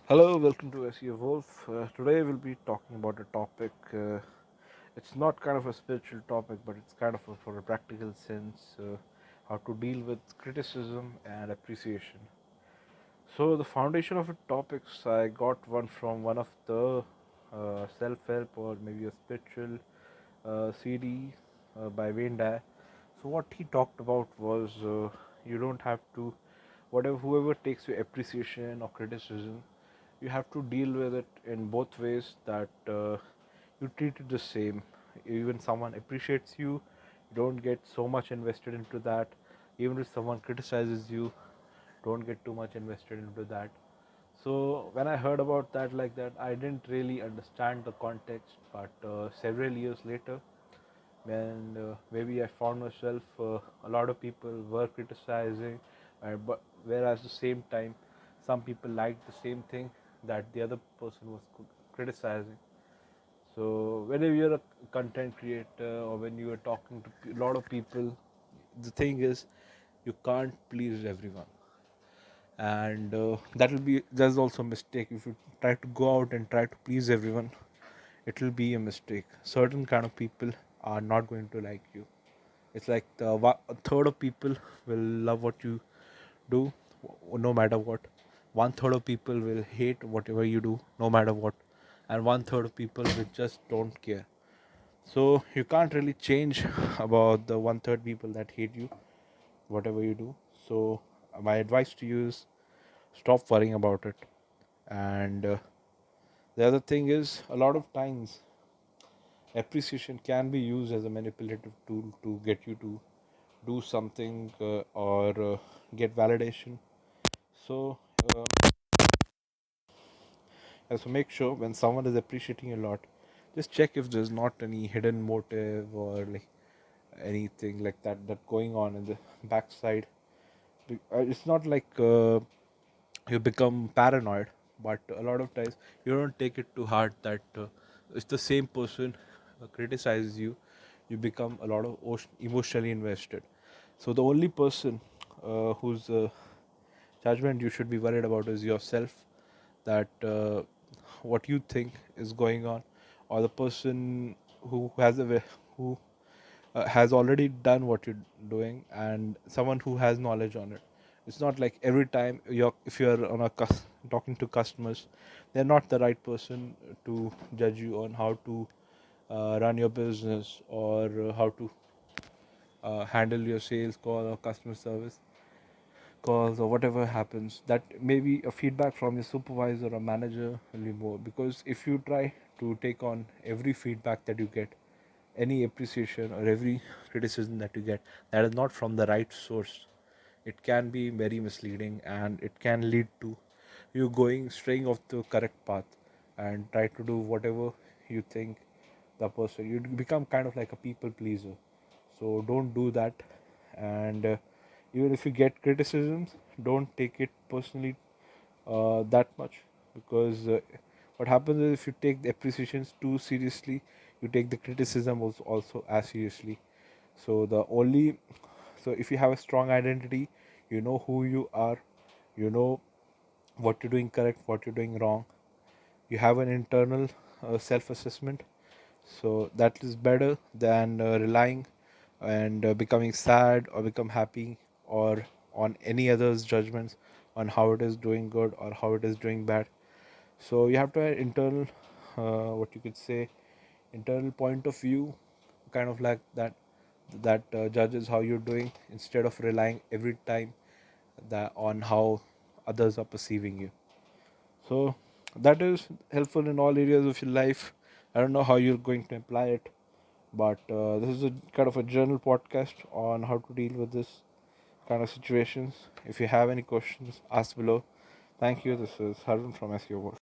Hello, welcome to SEO Wolf. Today we'll be talking about a topic. It's not kind of a spiritual topic, but it's kind of for a practical sense. How to deal with criticism and appreciation. So the foundation of the topics I got one from one of the self-help or maybe a spiritual CD by Wayne Dyer. So what he talked about was you don't have to whatever whoever takes your appreciation or criticism, you have to deal with it in both ways that you treat it the same. Even someone appreciates you, you don't get so much invested into that. Even if someone criticizes you, don't get too much invested into that. So when I heard about that like that, I didn't really understand the context. But several years later, when maybe I found myself, a lot of people were criticizing, but whereas at the same time, some people liked the same thing that the other person was criticizing. So whenever you're a content creator or when you are talking to a lot of people, the thing is you can't please everyone, and there's also a mistake if you try to go out and try to please everyone. It will be a mistake. Certain kind of people are not going to like you. It's like a third of people will love what you do, no matter what. One third of people will hate whatever you do, no matter what, and one third of people will just don't care. So you can't really change about the one third people that hate you, whatever you do. So my advice to you is stop worrying about it. And the other thing is, a lot of times appreciation can be used as a manipulative tool to get you to do something or get validation. So, uh, so make sure when someone is appreciating you a lot, just check if there's not any hidden motive or like anything like that going on in the backside. It's not like you become paranoid, but a lot of times you don't take it too hard that if the same person criticizes you, you become a lot of emotionally invested. So the only person whose judgment you should be worried about is yourself, that what you think is going on, or the person who who has already done what you're doing, and someone who has knowledge on it. It's not like every time if you're on talking to customers, they're not the right person to judge you on how to run your business or how to handle your sales call or customer service calls or whatever happens. That maybe a feedback from your supervisor or manager will be more, because if you try to take on every feedback that you get, any appreciation or every criticism that you get that is not from the right source, it can be very misleading and it can lead to you going straying off the correct path and try to do whatever you think the person you become kind of like a people pleaser. So don't do that. And even if you get criticisms, don't take it personally that much, because what happens is if you take the appreciations too seriously, you take the criticism also as seriously. So the only so if you have a strong identity, you know who you are, you know what you're doing correct, what you're doing wrong, you have an internal self assessment. So that is better than relying and becoming sad or become happy or on any other's judgments on how it is doing good or how it is doing bad. So you have to have internal what you could say internal point of view, kind of like that judges how you're doing, instead of relying every time that on how others are perceiving you. So that is helpful in all areas of your life. I don't know how you're going to apply it, but this is a kind of a general podcast on how to deal with this kind of situations. If you have any questions, ask below. Thank you. This is Harwin from SEO Wolf.